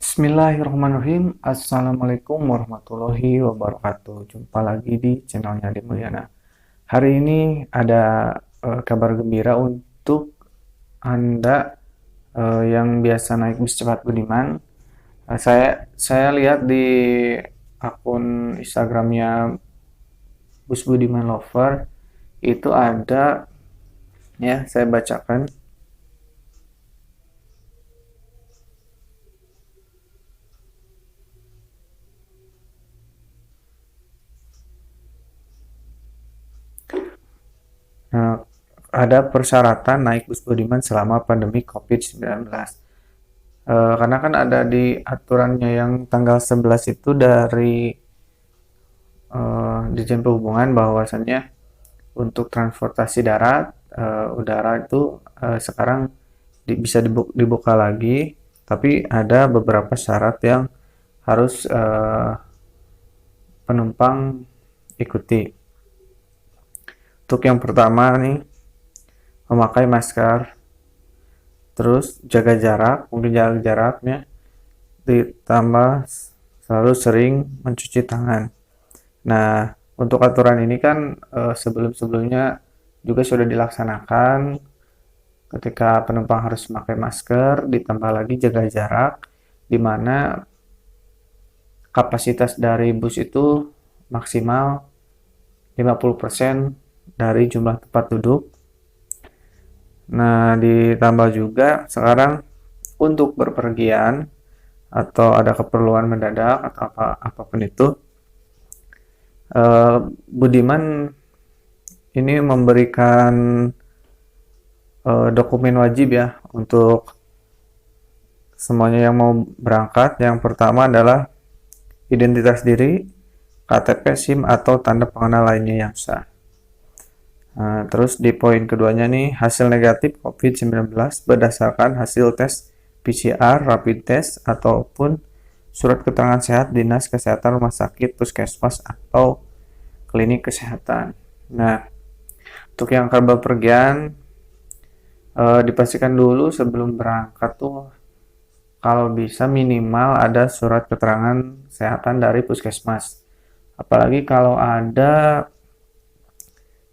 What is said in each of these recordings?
Bismillahirrahmanirrahim. Assalamualaikum warahmatullahi wabarakatuh. Jumpa lagi di channelnya Adi Mulyana. Hari ini ada kabar gembira untuk Anda yang biasa naik bis cepat Budiman. Saya lihat di akun Instagramnya Bus Budiman Lover itu ada, ya, saya bacakan. Nah, ada persyaratan naik bus Budiman selama pandemi COVID-19. Karena kan ada di aturannya yang tanggal 11 itu dari Dirjen Perhubungan bahwasannya untuk transportasi darat, udara itu sekarang bisa dibuka lagi, tapi ada beberapa syarat yang harus penumpang ikuti. Untuk yang pertama nih, memakai masker, terus jaga jarak, mungkin jaga jaraknya, ditambah selalu sering mencuci tangan. Nah, untuk aturan ini kan sebelum-sebelumnya juga sudah dilaksanakan ketika penumpang harus memakai masker, ditambah lagi jaga jarak, di mana kapasitas dari bus itu maksimal 50% dari jumlah tempat duduk. Nah, ditambah juga sekarang untuk berpergian atau ada keperluan mendadak atau apapun itu, Budiman ini memberikan dokumen wajib ya untuk semuanya yang mau berangkat. Yang pertama adalah identitas diri, KTP, SIM, atau tanda pengenal lainnya yang sah. Nah, terus di poin keduanya nih, hasil negatif COVID-19 berdasarkan hasil tes PCR, rapid test, ataupun surat keterangan sehat dinas kesehatan rumah sakit, puskesmas, atau klinik kesehatan. Nah, untuk yang akan bepergian, dipastikan dulu sebelum berangkat tuh kalau bisa minimal ada surat keterangan kesehatan dari puskesmas. Apalagi kalau ada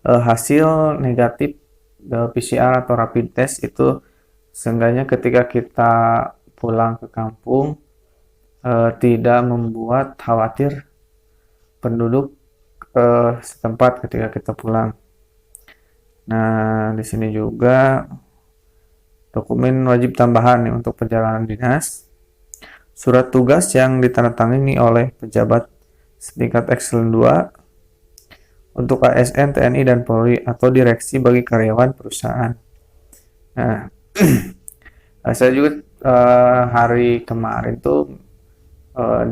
hasil negatif PCR atau rapid test, itu seenggaknya ketika kita pulang ke kampung tidak membuat khawatir penduduk setempat ketika kita pulang. Nah, di sini juga dokumen wajib tambahan nih untuk perjalanan dinas, surat tugas yang ditandatangani oleh pejabat setingkat Excellent 2 untuk ASN, TNI, dan Polri atau direksi bagi karyawan perusahaan. Nah, saya juga hari kemarin tuh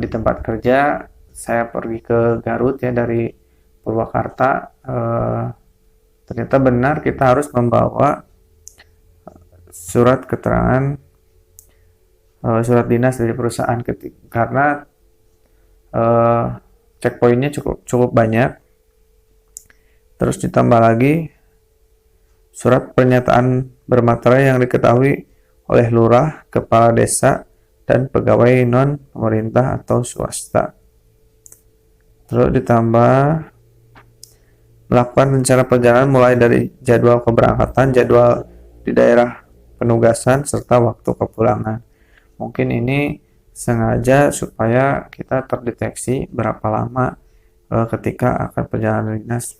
di tempat kerja saya pergi ke Garut ya dari Purwakarta. Ternyata benar kita harus membawa surat keterangan, surat dinas dari perusahaan karena checkpointnya cukup banyak. Terus ditambah lagi surat pernyataan bermaterai yang diketahui oleh lurah, kepala desa, dan pegawai non pemerintah atau swasta. Terus ditambah melakukan rencana perjalanan mulai dari jadwal keberangkatan, jadwal di daerah penugasan, serta waktu kepulangan. Mungkin ini sengaja supaya kita terdeteksi berapa lama ketika akan perjalanan dinas.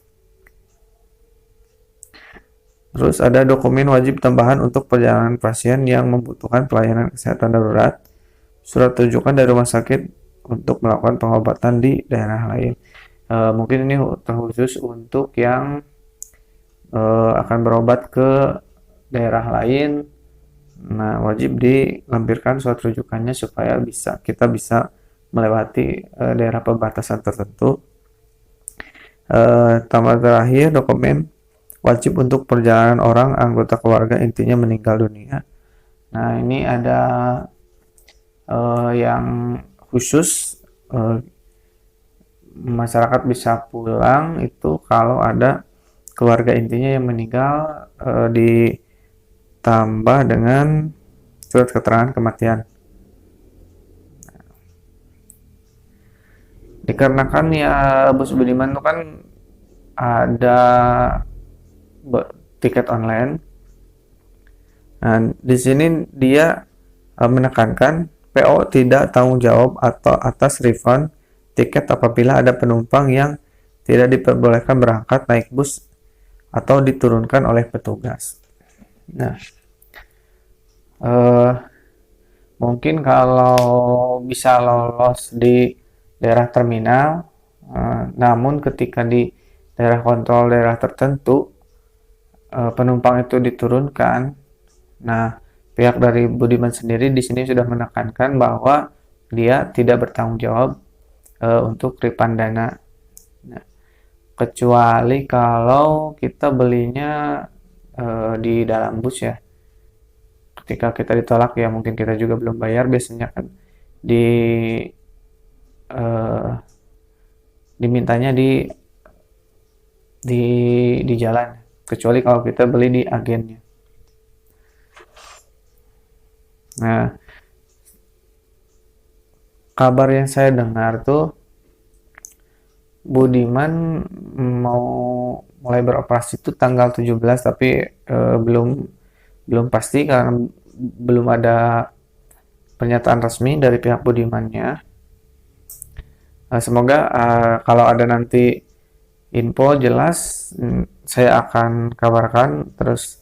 Terus ada dokumen wajib tambahan untuk perjalanan pasien yang membutuhkan pelayanan kesehatan darurat, surat rujukan dari rumah sakit untuk melakukan pengobatan di daerah lain. Mungkin ini terkhusus untuk yang akan berobat ke daerah lain. Nah, wajib dilampirkan surat rujukannya supaya kita bisa melewati daerah perbatasan tertentu. Tambah terakhir, dokumen wajib untuk perjalanan orang anggota keluarga intinya meninggal dunia. Nah, ini ada yang khusus, masyarakat bisa pulang itu kalau ada keluarga intinya yang meninggal, ditambah dengan surat keterangan kematian. dikarenakan ya Bos Budiman itu kan ada tiket online. Nah, di sini dia menekankan PO tidak tanggung jawab atau atas refund tiket apabila ada penumpang yang tidak diperbolehkan berangkat naik bus atau diturunkan oleh petugas. Nah, mungkin kalau bisa lolos di daerah terminal, namun ketika di daerah kontrol daerah tertentu penumpang itu diturunkan. Nah, pihak dari Budiman sendiri di sini sudah menekankan bahwa dia tidak bertanggung jawab untuk refund dana. Nah, kecuali kalau kita belinya di dalam bus ya. Ketika kita ditolak ya mungkin kita juga belum bayar, biasanya kan dimintanya di jalan. Kecuali kalau kita beli di agennya. Nah, kabar yang saya dengar tuh Budiman mau mulai beroperasi itu tanggal 17, tapi belum pasti karena belum ada pernyataan resmi dari pihak Budimannya. Semoga kalau ada nanti info jelas saya akan kabarkan, terus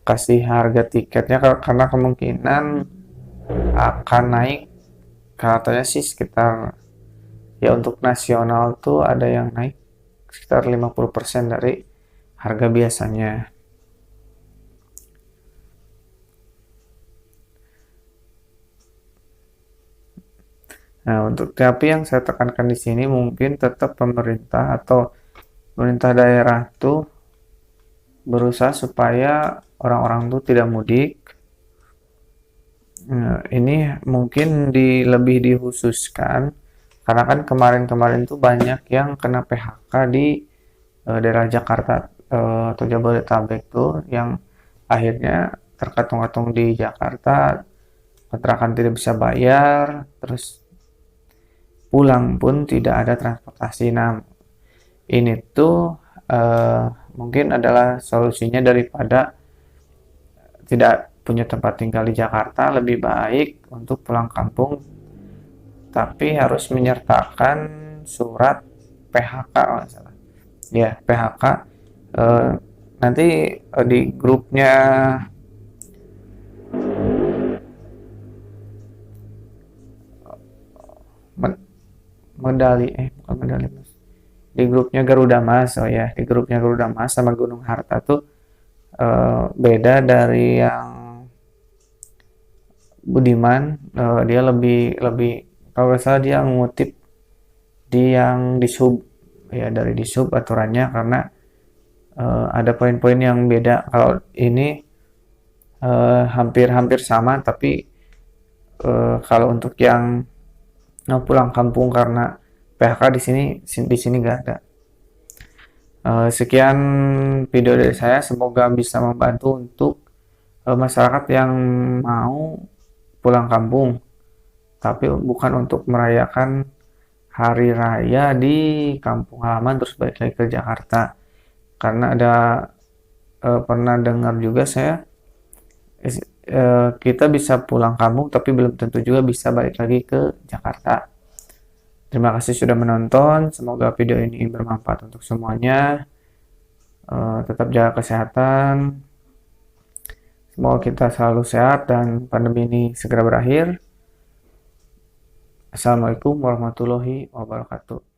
kasih harga tiketnya karena kemungkinan akan naik, katanya sih sekitar ya untuk nasional tuh ada yang naik sekitar 50% dari harga biasanya. Nah, tapi yang saya tekankan di sini mungkin tetap pemerintah atau pemerintah daerah tuh berusaha supaya orang-orang tuh tidak mudik. Nah, ini mungkin lebih dikhususkan karena kan kemarin-kemarin tuh banyak yang kena PHK di daerah Jakarta atau Jabodetabek tuh, yang akhirnya terkatung-katung di Jakarta, kontrakan tidak bisa bayar, terus pulang pun tidak ada transportasi. Nah, ini tuh mungkin adalah solusinya daripada tidak punya tempat tinggal di Jakarta, lebih baik untuk pulang kampung, tapi harus menyertakan surat PHK kalau nggak salah. Ya, PHK. Nanti di grupnya bukan medali Mas. Di grupnya Garuda Mas, oh ya, di grupnya Garuda Mas sama Gunung Harta tuh beda dari yang Budiman. Dia lebih kalau nggak salah dia ngutip di yang di sub ya, dari di sub aturannya, karena ada poin-poin yang beda. Kalau ini hampir sama, tapi kalau untuk yang pulang kampung karena PHK di sini nggak ada. Sekian video dari saya, semoga bisa membantu untuk masyarakat yang mau pulang kampung tapi bukan untuk merayakan hari raya di kampung halaman terus balik lagi ke Jakarta. Karena ada pernah dengar juga saya, kita bisa pulang kampung tapi belum tentu juga bisa balik lagi ke Jakarta. Terima kasih sudah menonton, semoga video ini bermanfaat untuk semuanya. Tetap jaga kesehatan, semoga kita selalu sehat dan pandemi ini segera berakhir. Assalamualaikum warahmatullahi wabarakatuh.